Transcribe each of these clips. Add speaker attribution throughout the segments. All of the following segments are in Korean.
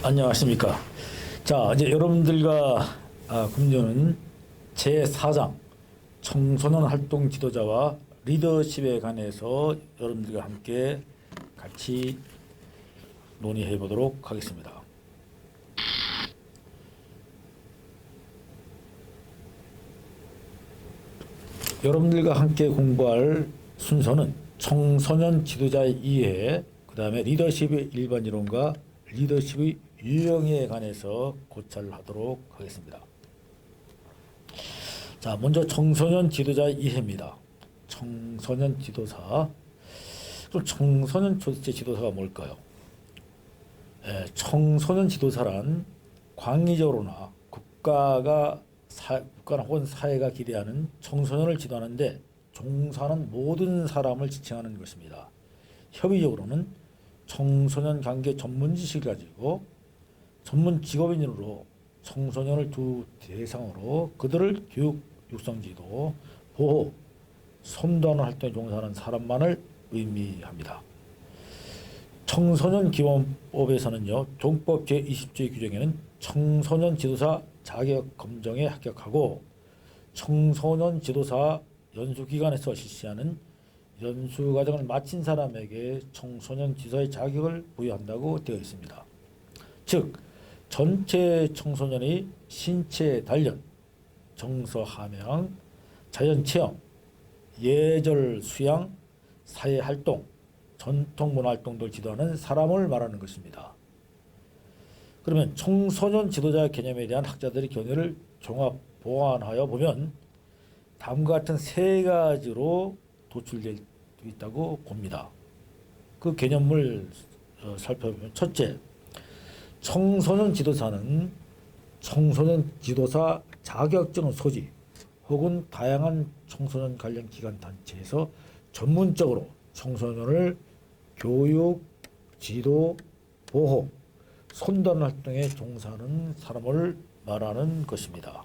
Speaker 1: 안녕하십니까. 자, 이제 여러분들과 금요는 제4장 청소년 활동 지도자와 리더십에 관해서 여러분들과 함께 같이 논의해 보도록 하겠습니다. 여러분들과 함께 공부할 순서는 청소년 지도자의 이해, 그 다음에 리더십의 일반 이론과 리더십의 유형에 관해서 고찰을 하도록 하겠습니다. 자, 먼저 청소년 지도자의 이해입니다. 청소년 지도사. 그럼 청소년 도대체 지도사가 뭘까요? 청소년 지도사란 광의적으로나 국가나 혹은 사회가 기대하는 청소년을 지도하는데 종사하는 모든 사람을 지칭하는 것입니다. 협의적으로는 청소년 관계 전문 지식을 가지고 전문 직업인으로 청소년을 두 대상으로 그들을 교육, 육성 지도, 보호, 선도하는 활동에 종사하는 사람만을 의미합니다. 청소년 기본법에서는요, 종법 제20조의 규정에는 청소년 지도사 자격 검정에 합격하고 청소년 지도사 연수기관에서 실시하는 연수과정을 마친 사람에게 청소년 지도사의 자격을 부여한다고 되어 있습니다. 즉, 전체 청소년의 신체 단련, 정서 함양, 자연체험, 예절 수양, 사회활동, 전통문화활동을 지도하는 사람을 말하는 것입니다. 그러면 청소년 지도자 개념에 대한 학자들의 견해를 종합 보완하여 보면 다음과 같은 세 가지로 도출되어 있다고 봅니다. 그 개념을 살펴보면, 첫째, 청소년 지도사는 청소년 지도사 자격증 소지 혹은 다양한 청소년 관련 기관 단체에서 전문적으로 청소년을 교육, 지도, 보호, 선도하는 활동에 종사하는 사람을 말하는 것입니다.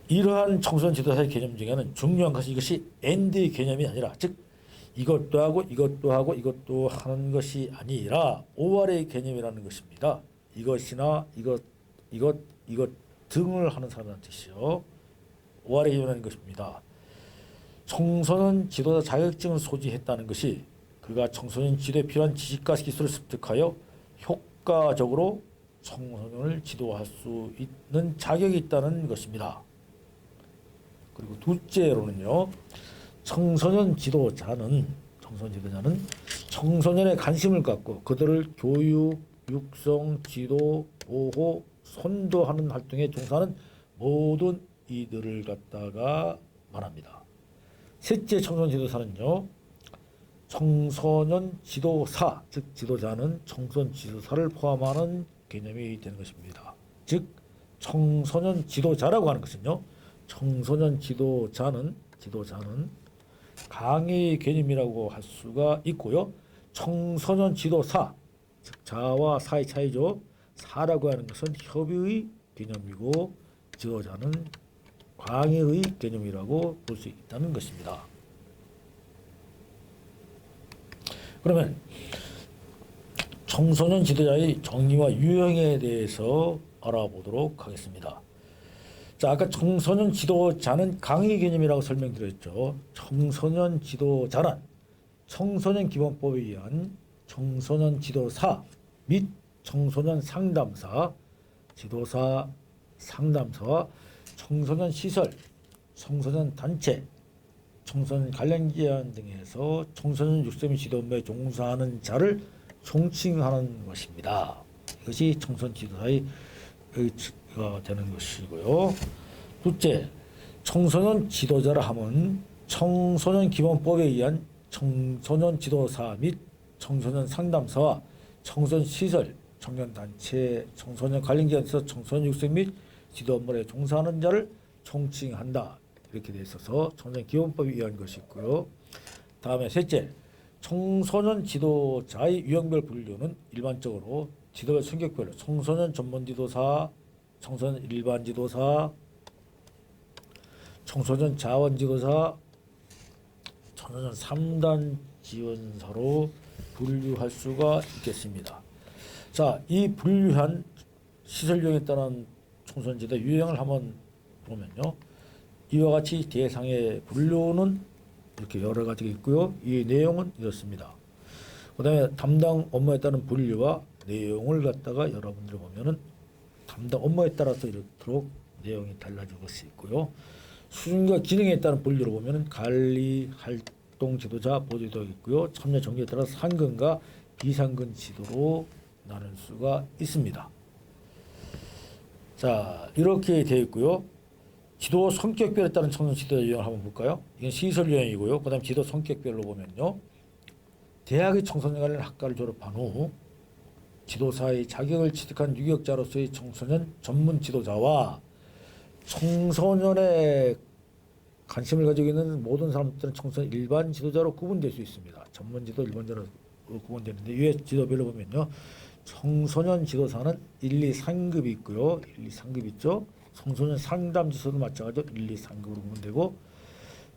Speaker 1: 이러한 청소년 지도사의 개념 중에는 중요한 것이 이것이 앤드의 개념이 아니라, 즉 이것도 하고 이것도 하고 이것도 하는 것이 아니라 오알의 개념이라는 것입니다. 이것이나 이것 등을 하는 사람이라는 뜻이요. 오알의 개념이라는 것입니다. 청소년 지도자 자격증을 소지했다는 것이 그가 청소년 지도에 필요한 지식과 기술을 습득하여 효과적으로 청소년을 지도할 수 있는 자격이 있다는 것입니다. 그리고 둘째로는요, 청소년 지도자는 청소년의 관심을 갖고 그들을 교육, 육성, 지도, 보호, 선도하는 활동에 종사하는 모든 이들을 갖다가 말합니다. 셋째 청소년 지도사는요, 청소년 지도사, 즉 지도자는 청소년 지도사를 포함하는 개념이 되는 것입니다. 즉 청소년 지도자라고 하는 것은요, 청소년 지도자는 강의 개념이라고 할 수가 있고요. 청소년 지도사, 즉 자와 사의 차이죠. 사라고 하는 것은 협의의 개념이고 지도자는 강의의 개념이라고 볼 수 있다는 것입니다. 그러면 청소년 지도자의 정의와 유형에 대해서 알아보도록 하겠습니다. 자, 아까 청소년 지도자는 강의 개념이라고 설명드렸죠. 청소년 지도자란 청소년 기본법에 의한 청소년 지도사 및 청소년 상담사, 지도사, 상담사와 청소년 시설, 청소년 단체, 청소년 관련 기관 등에서 청소년 육성 및 지도 업무에 종사하는 자를 총칭하는 것입니다. 이것이 청소년 지도사의 되는 것이고요. 둘째, 청소년 지도자라 함은 청소년 기본법에 의한 청소년 지도사 및 청소년 상담사와 청소년 시설, 청년 단체, 청소년 관련 기관에서 청소년 육성 및 지도 업무에 종사하는 자를 총칭한다. 이렇게 되어 있어서 청소년 기본법에 의한 것이 있고요. 다음에 셋째, 청소년 지도자의 유형별 분류는 일반적으로 지도별 성격별로 청소년 전문 지도사, 청소년 일반 지도사, 청소년 자원 지도사, 청소년 3단 지원사로 분류할 수가 있겠습니다. 자, 이 분류한 시설 유형에 따른 청소년 지도 유형을 한번 보면요. 이와 같이 대상의 분류는 이렇게 여러 가지가 있고요. 이 내용은 이렇습니다. 그다음에 담당 업무에 따른 분류와 내용을 갖다가 여러분들이 보면은 담당 업무에 따라서 이렇도록 내용이 달라질 것이 있고요. 수준과 기능에 따른 분류를 보면은 관리, 활동 지도자, 보조도 있고요. 참여 정기에 따라 상근과 비상근 지도로 나눌 수가 있습니다. 자, 이렇게 되어 있고요. 지도 성격별에 따른 청소년 지도 유형을 한번 볼까요? 이건 시설 유형이고요. 그다음 지도 성격별로 보면요. 대학의 청소년 관련 학과를 졸업한 후 지도사의 자격을 취득한 유격자로서의 청소년 전문 지도자와 청소년의 관심을 가지고 있는 모든 사람들은 청소년 일반 지도자로 구분될 수 있습니다. 전문 지도, 일반 지도로 구분되는데 위에 지도별로 보면요. 청소년 지도사는 1, 2, 3급이 있고요. 1, 2, 3급 있죠. 청소년 상담 지도도 마찬가지로 1, 2, 3급으로 구분되고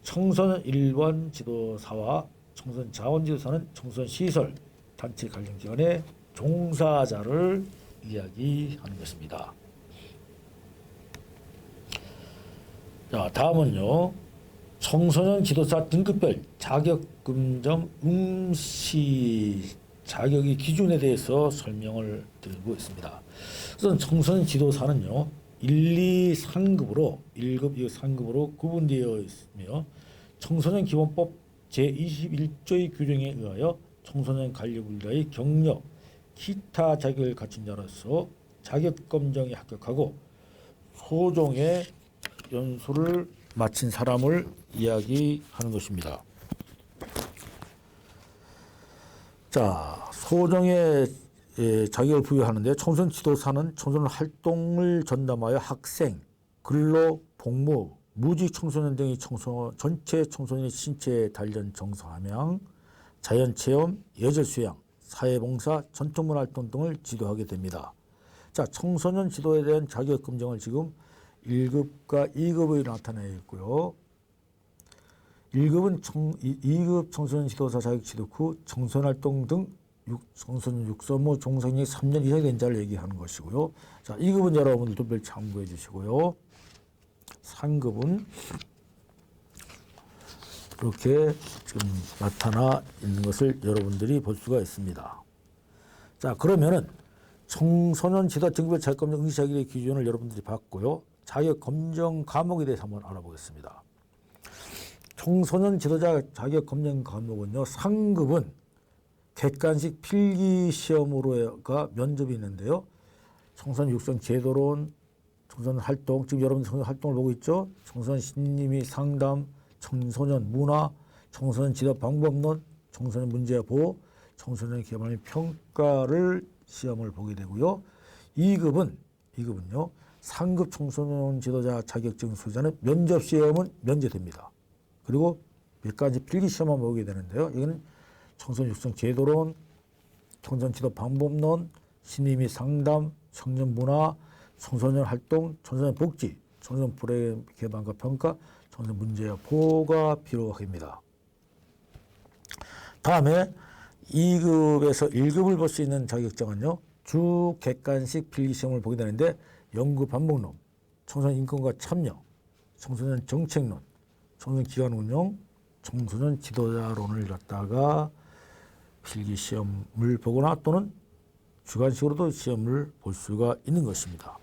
Speaker 1: 청소년 일반 지도사와 청소년 자원 지도사는 청소년 시설, 단체 관련 기관의 종사자를 이야기하는 것입니다. 자, 다음은요. 청소년 지도사 등급별 자격 검정 응시 자격의 기준에 대해서 설명을 드리고 있습니다. 우선 청소년 지도사는요. 1, 2, 3급으로 1급, 2급, 3급으로 구분되어 있으며 청소년 기본법 제21조의 규정에 의하여 청소년 관리 분야의 경력, 기타 자격을 갖춘 자로서 자격 검정에 합격하고 소정의 연수를 마친 사람을 이야기하는 것입니다. 자, 소정의 자격을 부여하는데 청소년 지도사는 청소년 활동을 전담하여 학생, 근로, 복무, 무직 청소년 등의 전체 청소년의 신체 단련 정서함양, 자연체험, 예절 수양, 사회봉사, 전통문화활동 등을 지도하게 됩니다. 자, 청소년 지도에 대한 자격 검정을 지금 1급과 2급에 나타나 있고요. 1급은 2급 청소년 지도사 자격 취득 후 청소년활동 등 청소년 육성무 종사경력이 3년 이상이 된 자를 얘기하는 것이고요. 자, 2급은 여러분들도 별 참고해 주시고요. 3급은 이렇게 지금 나타나 있는 것을 여러분들이 볼 수가 있습니다. 자, 그러면은 청소년 지도 등급별 자격 검정 응시 자격의 기준을 여러분들이 봤고요. 자격 검정 과목에 대해서 한번 알아보겠습니다. 청소년 지도자 자격 검정 과목은요. 상급은 객관식 필기 시험으로가 면접이 있는데요. 청소년 육성 제도론, 청소년 활동, 지금 여러분 청소년 활동을 보고 있죠. 청소년 심리 상담, 청소년 문화, 청소년 지도 방법론, 청소년 문제 보호, 청소년 개발 및 평가를 시험을 보게 되고요. 2급은요. 상급 청소년 지도자 자격증 수자는 면접 시험은 면제됩니다. 그리고 몇 가지 필기 시험만 보게 되는데요. 이거는 청소년 육성 제도론, 청소년 지도 방법론, 심리 및 상담, 청년 문화, 청소년 활동, 청소년 복지, 청소년 불의 개방과 평가, 청소년 문제와 보호가 필요합니다. 다음에 2급에서 1급을 볼 수 있는 자격증은요. 주 객관식 필기시험을 보게 되는데 연구 반복론, 청소년 인권과 참여, 청소년 정책론, 청소년 기관 운영, 청소년 지도자론을 갖다가 필기시험을 보거나 또는 주관식으로도 시험을 볼 수가 있는 것입니다.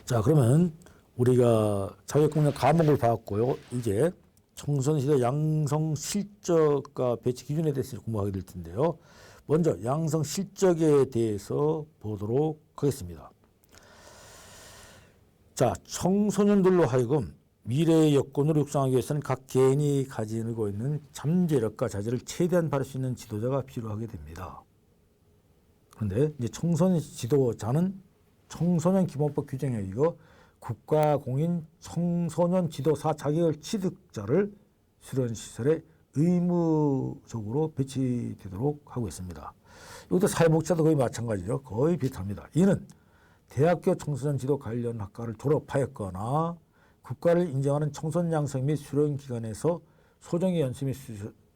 Speaker 1: 자, 그러면 우리가 자격검정 과목을 봤고요. 이제 청소년 지도 양성 실적과 배치 기준에 대해서 공부하게 될 텐데요. 먼저 양성 실적에 대해서 보도록 하겠습니다. 자, 청소년들로 하여금 미래의 여건으로 육성하기 위해서는 각 개인이 가지고 있는 잠재력과 자질을 최대한 발휘할 수 있는 지도자가 필요하게 됩니다. 그런데 이제 청소년 지도자는 청소년 기본법 규정에 의거 국가 공인 청소년 지도사 자격을 취득자를 수련시설에 의무적으로 배치되도록 하고 있습니다. 이것도 사회복지사도 거의 마찬가지죠. 거의 비슷합니다. 이는 대학교 청소년 지도 관련 학과를 졸업하였거나 국가를 인정하는 청소년 양성 및 수련 기관에서 소정의 연수 및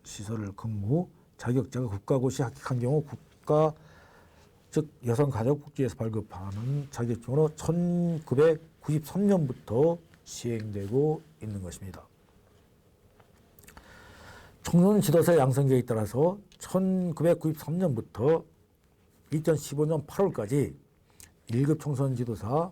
Speaker 1: 시설을 근무, 자격자가 국가고시 합격한 경우 국가 즉 여성가족복지에서 발급하는 자격증으로 1993년부터 시행되고 있는 것입니다. 청소년 지도사 양성 계획에 따라서 1993년부터 2015년 8월까지 1급 청소년 지도사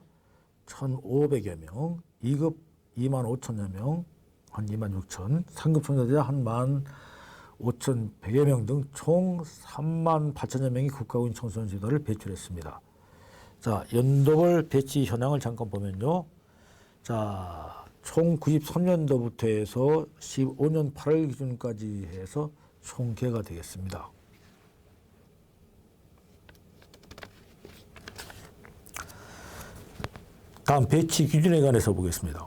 Speaker 1: 1,500여 명, 2급 25,000여 명, 한 26,000, 3급 청소년자 한 15,100여 명 등 총 38,000여 명이 국가고시 청소년 지도를 배출했습니다. 자, 연도별 배치 현황을 잠깐 보면요. 자, 총 93년도부터 해서 15년 8월 기준까지 해서 총계가 되겠습니다. 다음 배치 기준에 관해서 보겠습니다.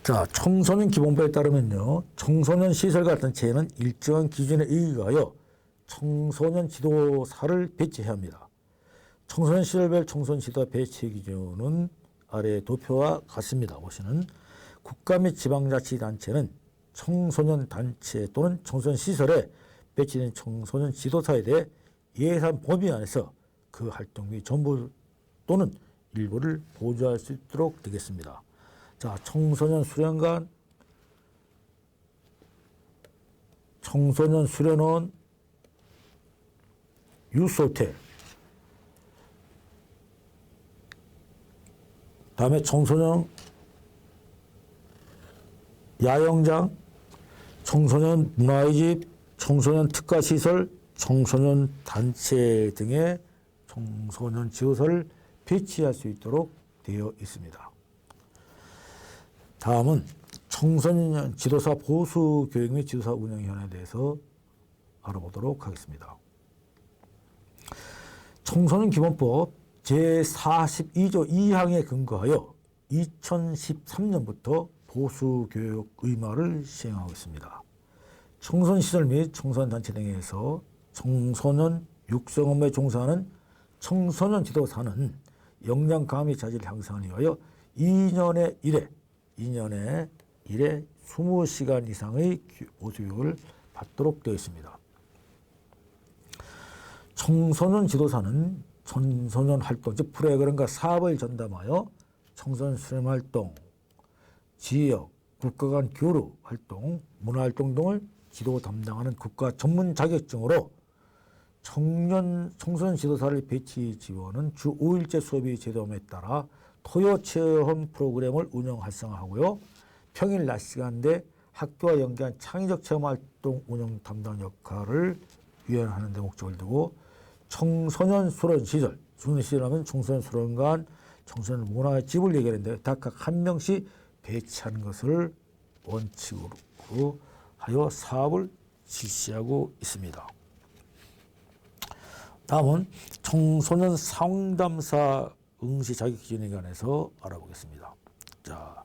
Speaker 1: 자, 청소년 기본법에 따르면요, 청소년 시설과 단체에는 일정한 기준에 의거하여 청소년 지도사를 배치해야 합니다. 청소년 시설별 청소년 지도사 배치 기준은 아래 도표와 같습니다. 보시는 국가 및 지방자치단체는 청소년 단체 또는 청소년 시설에 배치된 청소년 지도사에 대해 예산 범위 안에서 그 활동비 전부 또는 일부를 보조할 수 있도록 되겠습니다. 자, 청소년 수련관, 청소년 수련원, 유스호텔, 다음에 청소년 야영장, 청소년 문화의 집, 청소년 특가시설, 청소년 단체 등의 청소년 지도사를 배치할 수 있도록 되어 있습니다. 다음은 청소년 지도사 보수 교육 및 지도사 운영 현안에 대해서 알아보도록 하겠습니다. 청소년 기본법 제42조 2항에 근거하여 2013년부터 보수 교육 의무화를 시행하고 있습니다. 청소년 시설 및 청소년 단체 등에서 청소년 육성 업무에 종사하는 청소년 지도사는 역량 강화 자질 향상을 위하여 2년에 1회 20시간 이상의 보수 교육을 받도록 되어 있습니다. 청소년 지도사는 청소년 활동, 즉 프로그램과 사업을 전담하여 청소년 수련 활동, 지역, 국가 간 교류 활동, 문화활동 등을 지도 담당하는 국가 전문 자격증으로 청소년 지도사를 배치 지원은 주 5일제 수업이 제도에 따라 토요 체험 프로그램을 운영 활성화하고요. 평일 낮 시간대 학교와 연계한 창의적 체험 활동 운영 담당 역할을 위원하는 데 목적을 두고 청소년 수련 시설, 수련 시설하면 청소년 수련관, 청소년 문화집을 얘기하는데 각각 한 명씩 배치하는 것을 원칙으로 하여 사업을 실시하고 있습니다. 다음은 청소년 상담사 응시 자격 기준에 관해서 알아보겠습니다. 자,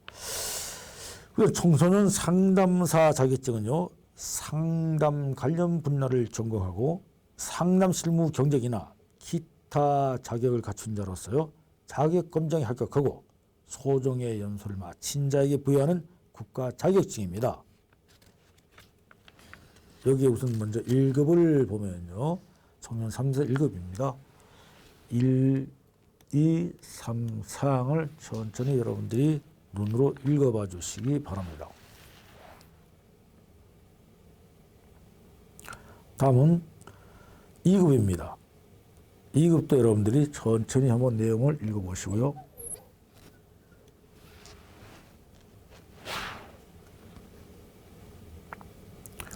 Speaker 1: 청소년 상담사 자격증은요, 상담 관련 분야를 전공하고 상담 실무 경력이나 기타 자격을 갖춘 자로서요, 자격 검정에 합격하고 소정의 연수를 마친 자에게 부여하는 국가 자격증입니다. 여기에 우선 먼저 1급을 보면요, 청소년 상담사 1급입니다. 1, 2, 3, 4항을 천천히 여러분들이 눈으로 읽어봐 주시기 바랍니다. 다음은 2급입니다. 2급도 여러분들이 천천히 한번 내용을 읽어보시고요.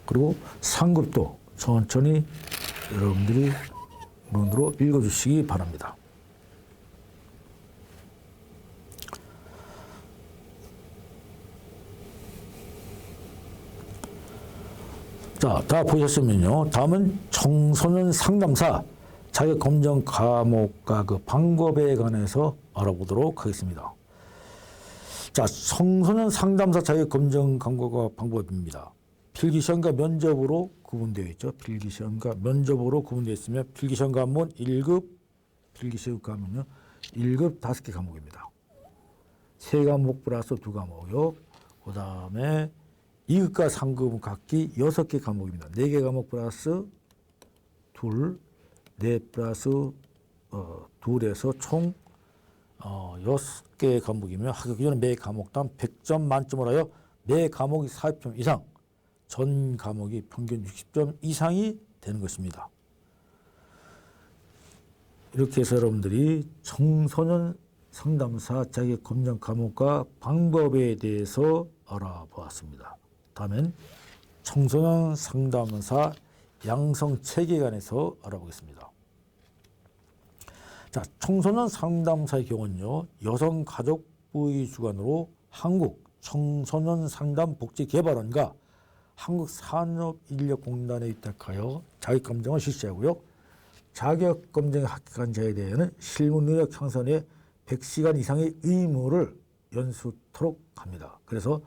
Speaker 1: 그리고 3급도 천천히 여러분들이 눈으로 읽어주시기 바랍니다. 자, 다 보셨으면요. 다음은 청소년 상담사 자격 검정 과목과 그 방법에 관해서 알아보도록 하겠습니다. 자, 청소년 상담사 자격 검정 과목과 방법입니다. 필기시험과 면접으로 구분되어 있죠. 필기시험과 면접으로 구분되어 있으며 필기시험 과목은 1급, 필기시험 과목은요 1급 5개 과목입니다. 3과목 플러스 2과목이요. 그 다음에 2급과 3급은 각기 6개 과목입니다. 4개 과목 플러스 2, 4 플러스 2에서 총 6개 과목이며 학교 기준은 매 과목당 100점 만점을 하여 매 과목이 40점 이상, 전 과목이 평균 60점 이상이 되는 것입니다. 이렇게 해서 여러분들이 청소년 상담사 자격 검정 과목과 방법에 대해서 알아보았습니다. 다음엔 청소년 상담사 양성 체계관에서 알아보겠습니다. 자, 청소년 상담사의 경우는요, 여성가족부의 주관으로 한국 청소년 상담 복지 개발원과 한국산업인력공단에 위탁하여 자격검정을 실시하고요. 자격검정에 합격한 자에 대해서는 실무능력 향선에 100시간 이상의 의무를 연수토록 합니다. 그래서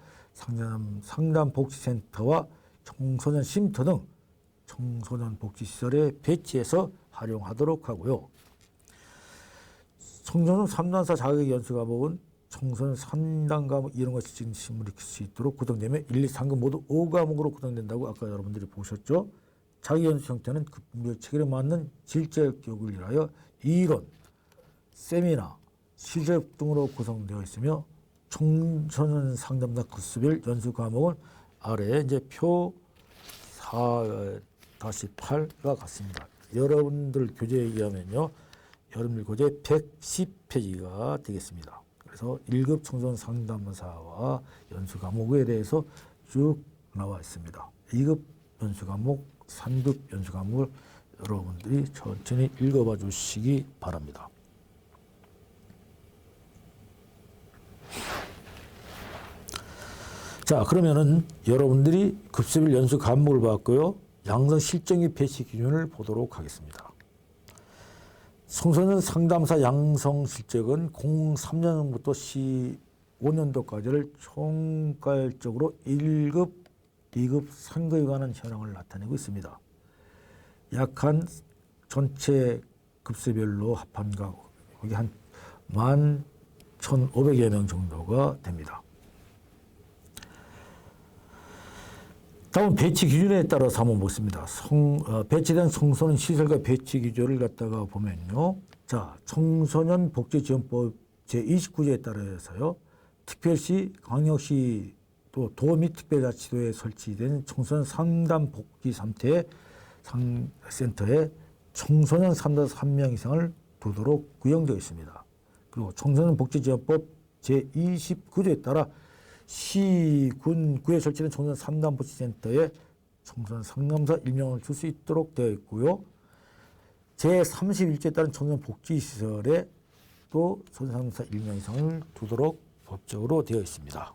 Speaker 1: 상담복지센터와 청소년 쉼터 등 청소년 복지시설에 배치해서 활용하도록 하고요. 청소년 상담사 자격 연수 과목은 청소년 상담 과목 이런 것이 진심을 익힐 수 있도록 구성되면 1, 2, 3급 모두 5과목으로 구성된다고 아까 여러분들이 보셨죠. 자격 연수 형태는 급별 체계에 맞는 질적 교육을 위하여 이론, 세미나, 실습 등으로 구성되어 있으며 청소년 상담사 급수별 연수 과목은 아래에 이제 표 4-8과 같습니다. 여러분들 교재에 의하면요, 여러분들 교재 110페이지가 되겠습니다. 그래서 1급 청소년 상담사와 연수 과목에 대해서 쭉 나와 있습니다. 2급 연수 과목, 3급 연수 과목을 여러분들이 천천히 읽어봐 주시기 바랍니다. 자, 그러면은 여러분들이 급수별 연수 과목을 봤고요. 양성 실정 및 배치 기준을 보도록 하겠습니다. 청소년 상담사 양성 실적은 03년부터 15년도까지를 총괄적으로 1급, 2급, 3급에 관한 현황을 나타내고 있습니다. 약한 전체 급수별로 합한 가격이 한 11,500여 명 정도가 됩니다. 다음 배치 기준에 따라서 한번 보겠습니다. 배치된 청소년 시설과 배치 기준을 갖다가 보면요. 자, 청소년 복지지원법 제29조에 따라서요. 특별시, 광역시 또 도 및 특별자치도에 설치된 청소년 상담 복지 센터에 청소년 상담사 1명 이상을 두도록 구형되어 있습니다. 그리고 청소년 복지지원법 제29조에 따라 시, 군, 구에 설치된 청소년 상담복지센터에 청소년 상담사 1명을 줄 수 있도록 되어 있고요. 제31조에 따른 청소년 복지시설에 또 청소년 상담사 1명 이상을 두도록 법적으로 되어 있습니다.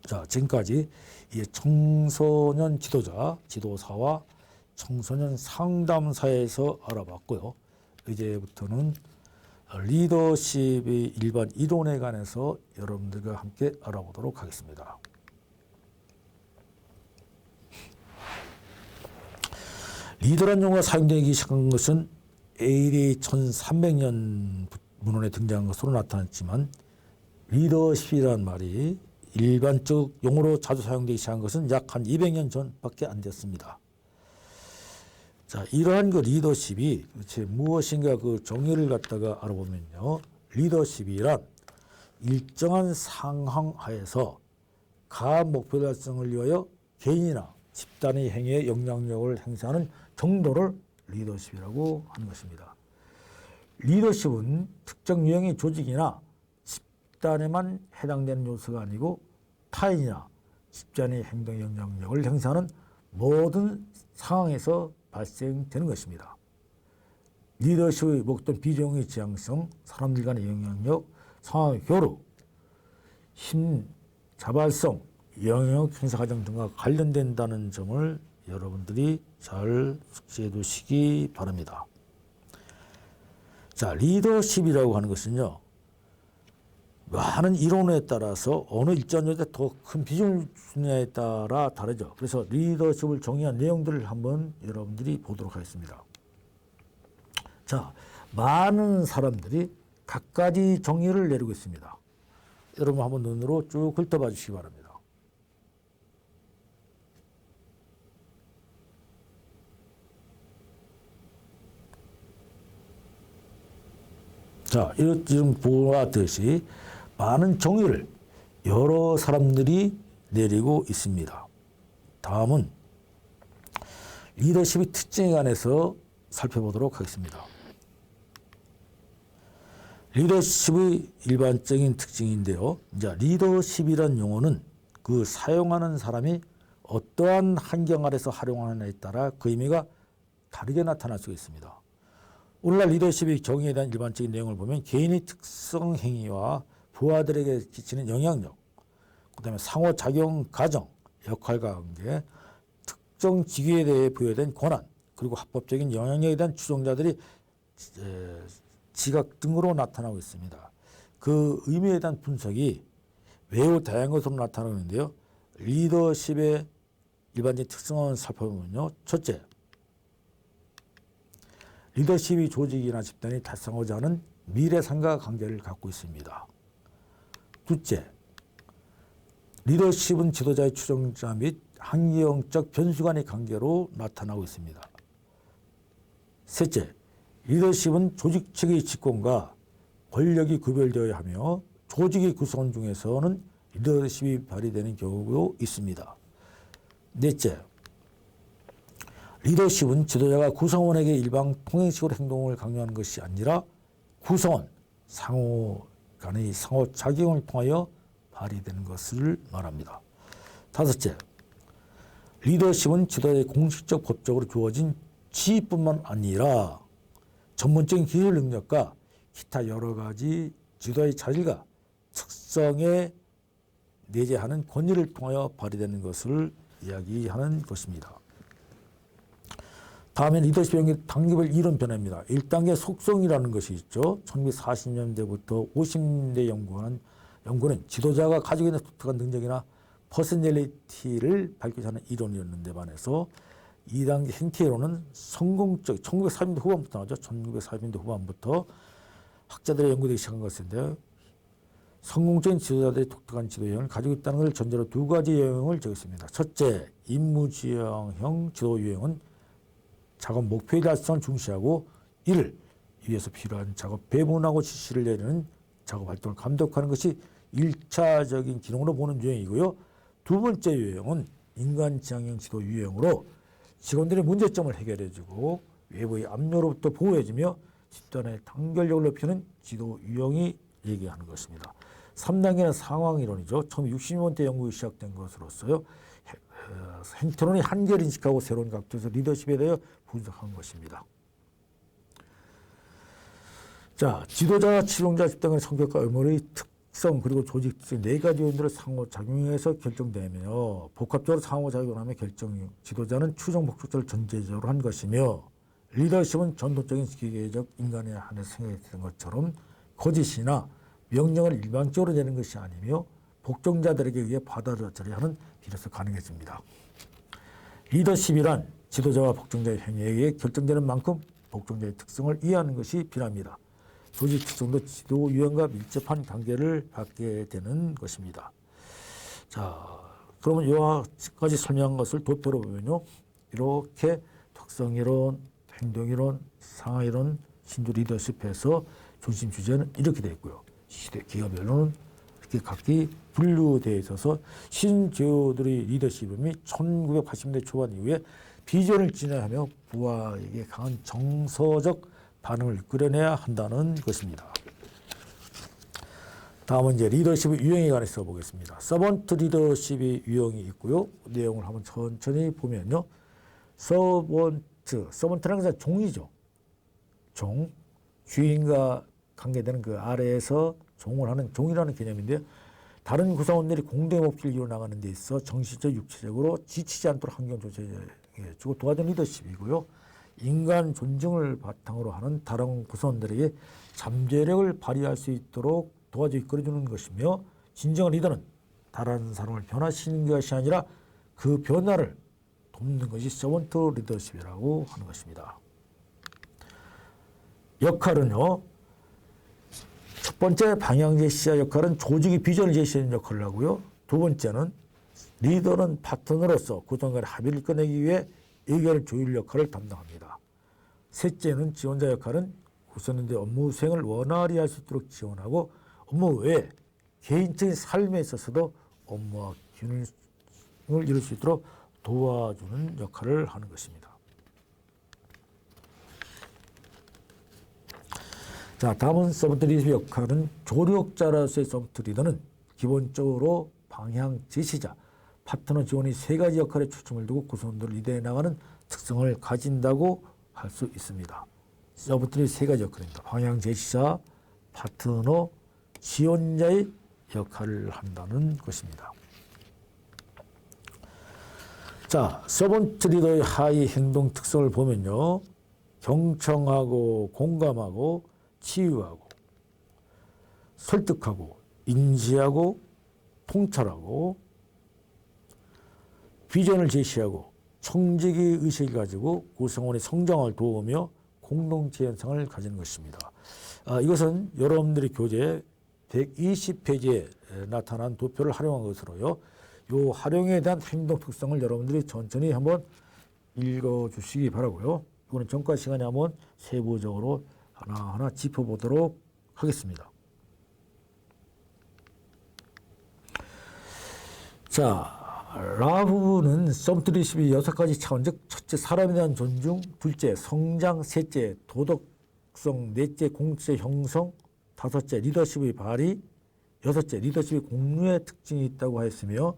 Speaker 1: 자, 지금까지 이 청소년 지도자, 지도사와 청소년 상담사에서 알아봤고요. 이제부터는 리더십의 일반 이론에 관해서 여러분들과 함께 알아보도록 하겠습니다. 리더란 용어가 사용되기 시작한 것은 AD 1300년 문헌에 등장한 것으로 나타났지만 리더십이라는 말이 일반적 용어로 자주 사용되기 시작한 것은 약 한 200년 전밖에 안 됐습니다. 자, 이러한 그 리더십이 도대체 무엇인가 그 정의를 갖다가 알아보면요. 리더십이란 일정한 상황 하에서 가 목표 달성을 위하여 개인이나 집단의 행위에 영향력을 행사하는 정도를 리더십이라고 하는 것입니다. 리더십은 특정 유형의 조직이나 집단에만 해당되는 요소가 아니고 타인이나 집단의 행동 영향력을 행사하는 모든 상황에서 발생되는 것입니다. 리더십의 목표는 비정의 지향성, 사람들 간의 영향력, 상황의 교류, 힘, 자발성, 영향력 행사 과정 등과 관련된다는 점을 여러분들이 잘 숙지해 두시기 바랍니다. 자, 리더십이라고 하는 것은요, 많은 이론에 따라서 어느 일정 요소에 더 큰 비중을 주느냐에 따라 다르죠. 그래서 리더십을 정의한 내용들을 한번 여러분들이 보도록 하겠습니다. 자, 많은 사람들이 각가지 정의를 내리고 있습니다. 여러분 한번 눈으로 쭉 훑어봐 주시기 바랍니다. 자, 지금 보았듯이 많은 정의를 여러 사람들이 내리고 있습니다. 다음은 리더십의 특징에 관해서 살펴보도록 하겠습니다. 리더십의 일반적인 특징인데요. 이제 리더십이란 용어는 그 사용하는 사람이 어떠한 환경 아래서 활용하느냐에 따라 그 의미가 다르게 나타날 수 있습니다. 오늘날 리더십의 정의에 대한 일반적인 내용을 보면 개인의 특성 행위와 부하들에게 끼치는 영향력, 그다음에 상호작용 과정, 역할과 관계, 특정 직위에 대해 부여된 권한, 그리고 합법적인 영향력에 대한 추종자들이 지각 등으로 나타나고 있습니다. 그 의미에 대한 분석이 매우 다양한 것으로 나타나는데요. 리더십의 일반적인 특성을 살펴보면요. 첫째, 리더십이 조직이나 집단이 달성하고자 하는 미래상과 관계를 갖고 있습니다. 둘째, 리더십은 지도자의 추종자 및 환경적 변수 간의 관계로 나타나고 있습니다. 셋째, 리더십은 조직 측의 직권과 권력이 구별되어야 하며 조직의 구성원 중에서는 리더십이 발휘되는 경우도 있습니다. 넷째, 리더십은 지도자가 구성원에게 일방 통행식으로 행동을 강요하는 것이 아니라 구성원, 상호 간의 상호작용을 통하여 발휘되는 것을 말합니다. 다섯째, 리더십은 지도자의 공식적 법적으로 주어진 지위뿐만 아니라 전문적인 기술 능력과 기타 여러 가지 지도자의 자질과 특성에 내재하는 권위를 통하여 발휘되는 것을 이야기하는 것입니다. 다음엔 리더십 연계 단계별 이론 변화입니다. 1단계 속성이라는 것이 있죠. 1940년대부터 50년대 연구는 지도자가 가지고 있는 독특한 능력이나 퍼스널리티를 밝히자 하는 이론이었는데 반해서 2단계 행태론은 성공적 1940년대 후반부터 나오죠. 1940년대 후반부터 학자들의 연구되기 시작한 것인데요. 성공적인 지도자들의 독특한 지도 유형을 가지고 있다는 것을 전제로 두 가지 유형을 적었습니다. 첫째, 임무지향형 지도 유형은 작업 목표의 달성을 중시하고 이를 위해서 필요한 작업 배분하고 지시를 내리는 작업 활동을 감독하는 것이 1차적인 기능으로 보는 유형이고요. 두 번째 유형은 인간지향형 지도 유형으로 직원들의 문제점을 해결해주고 외부의 압력으로부터 보호해주며 집단의 단결력을 높이는 지도 유형이 얘기하는 것입니다. 3단계는 상황이론이죠. 1960년대 연구가 시작된 것으로서요. 행태론의 한계를 인식하고 새로운 각도에서 리더십에 대해 분석한 것입니다. 자, 지도자와 지도자 집단의 성격과 의무의 특성 그리고 조직 특성 네 가지 요인들을 상호작용해서 결정되며 복합적으로 상호작용하며 지도자는 추종 목적자를 전제적으로 한 것이며 리더십은 전통적인 기계적 인간에 한해서 생각했던 것처럼 거짓이나 명령을 일방적으로 내는 것이 아니며 복종자들에게 의해 받아들여져야 하는 비로소 가능해집니다. 리더십이란 지도자와 복종자의 행위에 의해 결정되는 만큼 복종자의 특성을 이해하는 것이 필요합니다. 조직 특성도 지도 유형과 밀접한 관계를 갖게 되는 것입니다. 자, 그러면 여기까지 설명한 것을 도표로 보면요. 이렇게 특성이론, 행동이론, 상하이론, 신조 리더십에서 중심 주제는 이렇게 되어 있고요. 시대 기업별로는 이렇게 각기 분류되어 있어서 신제도들의 리더십이 1980년대 초반 이후에 비전을 진화하며 부하에게 강한 정서적 반응을 이끌어내야 한다는 것입니다. 다음은 이제 리더십의 유형에 관해서 보겠습니다. 서번트 리더십의 유형이 있고요. 내용을 한번 천천히 보면요. 서번트는 그냥 종이죠. 종, 주인과 관계되는 그 아래에서 종을 하는 종이라는 개념인데요. 다른 구성원들이 공동의 목표를 이루어나가는 데 있어 정신적, 육체적으로 지치지 않도록 환경 조절해주고 도와주는 리더십이고요. 인간 존중을 바탕으로 하는 다른 구성원들에게 잠재력을 발휘할 수 있도록 도와줘 이끌어주는 것이며 진정한 리더는 다른 사람을 변화시키는 것이 아니라 그 변화를 돕는 것이 서번트 리더십이라고 하는 것입니다. 역할은요. 첫 번째 방향 제시자 역할은 조직의 비전을 제시하는 역할을 하고요. 두 번째는 리더는 파트너로서 구성원의 합의를 꺼내기 위해 의견을 조율 역할을 담당합니다. 셋째는 지원자 역할은 구성원들의 업무 수행을 원활히 할 수 있도록 지원하고 업무 외에 개인적인 삶에 있어서도 업무와 균형을 이룰 수 있도록 도와주는 역할을 하는 것입니다. 자, 다음은 서번트 리더십의 역할은 조력자로서의 서번트 리더는 기본적으로 방향 제시자, 파트너 지원이 세 가지 역할에 초점을 두고 구성원들을 리드해 나가는 특성을 가진다고 할 수 있습니다. 서번트의 세 가지 역할입니다. 방향 제시자, 파트너, 지원자의 역할을 한다는 것입니다. 자, 서번트 리더의 하위 행동 특성을 보면요. 경청하고 공감하고 치유하고 설득하고 인지하고 통찰하고 비전을 제시하고 청지기 의식을 가지고 구성원의 성장을 도우며 공동체 현상을 가지는 것입니다. 이것은 여러분들의 교재 120페이지에 나타난 도표를 활용한 것으로요. 이 활용에 대한 행동 특성을 여러분들이 천천히 한번 읽어주시기 바라고요. 이거는 전과 시간에 한번 세부적으로 하나하나 짚어보도록 하겠습니다. 자, 라브는 서번트 리더십의 6가지 차원, 즉 첫째, 사람에 대한 존중, 둘째, 성장, 셋째, 도덕성, 넷째, 공동체 형성, 다섯째, 리더십의 발휘, 여섯째, 리더십의 공유의 특징이 있다고 하였으며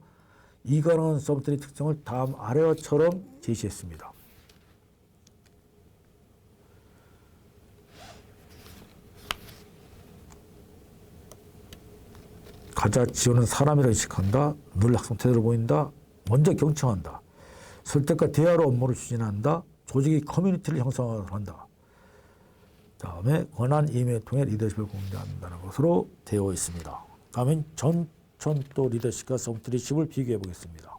Speaker 1: 이관원 서번트의 특성을 다음 아래와처럼 제시했습니다. 가자 지원은 사람이라 인식한다. 늘 학생 태도를 보인다. 먼저 경청한다. 설득과 대화로 업무를 추진한다. 조직의 커뮤니티를 형성한다. 다음에 권한 임의를 통해 리더십을 공유한다는 것으로 되어 있습니다. 다음엔 전천도 리더십과 서번트 리더십을 비교해 보겠습니다.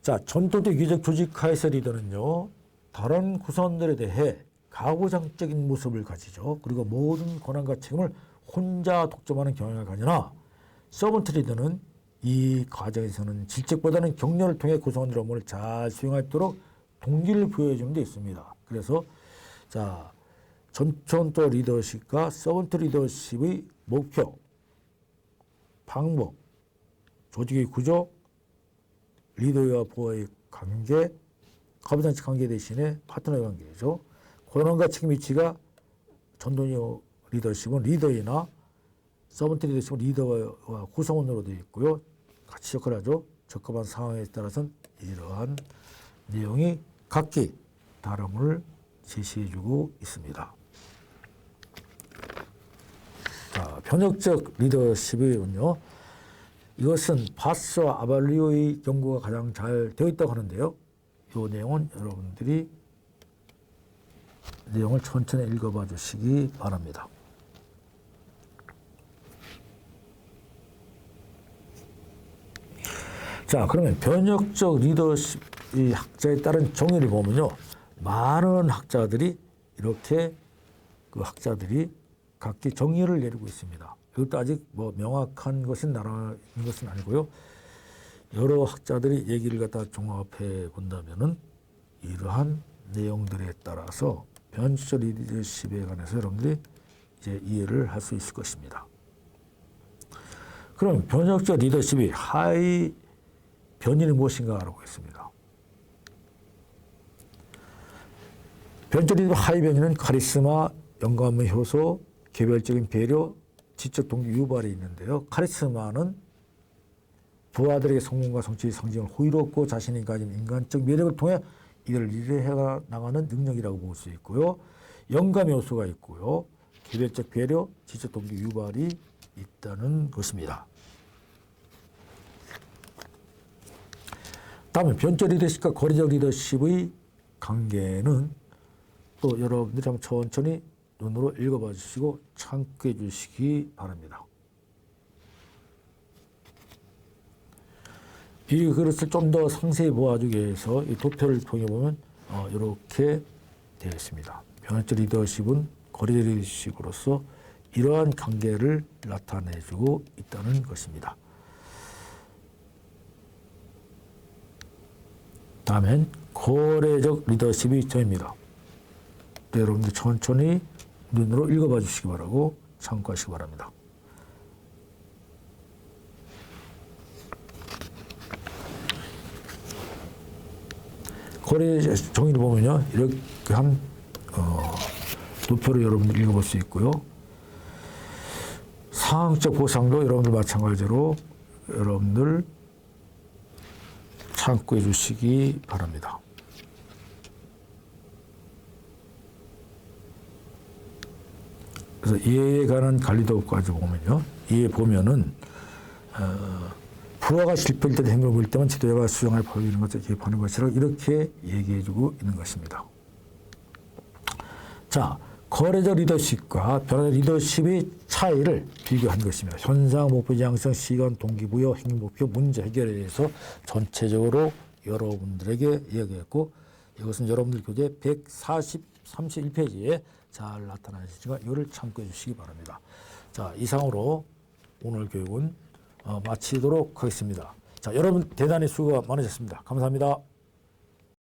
Speaker 1: 자, 전통적 유적 조직하에서 리더는요. 다른 구성원들에 대해 가부장적인 모습을 가지죠. 그리고 모든 권한과 책임을 혼자 독점하는 경향을 가지나 서번트 리더는 이 과정에서는 질책보다는 격려를 통해 구성원들의 업무를 잘 수행하도록 동기를 부여해주는 데 있습니다. 그래서 자, 전천도 리더십과 서번트 리더십의 목표, 방법, 조직의 구조, 리더와 보어의 관계, 가부장적 관계 대신에 파트너의 관계죠. 권한과 책임 위치가 전도 리더십은 리더이나 서번트 리더십은 리더와 구성원으로 되어 있고요. 같이 역할을 하죠. 적합한 상황에 따라서는 이러한 내용이 각기 다름을 제시해주고 있습니다. 자, 변혁적 리더십은요. 이것은 바스와 아발리오의 연구가 가장 잘 되어 있다고 하는데요. 이 내용은 여러분들이 내용을 천천히 읽어봐 주시기 바랍니다. 자, 그러면 변혁적 리더십 이 학자에 따른 정의를 보면요. 많은 학자들이 이렇게 그 학자들이 각기 정의를 내리고 있습니다. 이것도 아직 뭐 명확한 것은 나라는 것은 아니고요. 여러 학자들이 얘기를 갖다 종합해 본다면은 이러한 내용들에 따라서 변혁적 리더십에 관해서 여러분들이 이제 이해를 할 수 있을 것입니다. 그럼 변혁적 리더십이 하위 변인이 무엇인가 알아보겠습니다. 변혁적 리더십 하위 변인은 카리스마, 영감의 효소, 개별적인 배려, 지적 동기 유발이 있는데요. 카리스마는 부하들에게 성공과 성취의 상징을 호의롭고 자신이 가진 인간적 매력을 통해 이들을 리드해 나가는 능력이라고 볼 수 있고요. 영감 요소가 있고요. 개별적 배려, 지적 동기 유발이 있다는 것입니다. 다음에 변적 리더십과 거리적 리더십의 관계는 또 여러분들이 한번 천천히 눈으로 읽어봐 주시고 참고해 주시기 바랍니다. 이 그릇을 좀 더 상세히 보아주기 위해서 이 도표를 통해 보면 이렇게 되어 있습니다. 변혁적 리더십은 거리적 리더십으로서 이러한 관계를 나타내주고 있다는 것입니다. 다음엔 거래적 리더십의 점입니다. 여러분들 천천히 눈으로 읽어봐 주시기 바라고 참고하시기 바랍니다. 거래 종이를 보면요, 이렇게 한 두 표를 여러분들 읽어볼 수 있고요. 상황적 보상도 여러분들 마찬가지로 여러분들 참고해 주시기 바랍니다. 그래서 이해에 관한 관리도까지 보면요, 이해 보면은 불화가 실패일 때 행동을 볼 때만 지도자가 수용할 법이 있는 것을 개입하는 것이라고 이렇게 얘기해주고 있는 것입니다. 자, 거래적 리더십과 변화적 리더십의 차이를 비교한 것입니다. 현상, 목표 양성, 시간, 동기부여, 행위 목표, 문제 해결에 대해서 전체적으로 여러분들에게 이야기했고, 이것은 여러분들 교재 131페이지에 잘 나타나 있으니까 이거를 참고해 주시기 바랍니다. 자, 이상으로 오늘 교육은 마치도록 하겠습니다. 자, 여러분 대단히 수고가 많으셨습니다. 감사합니다.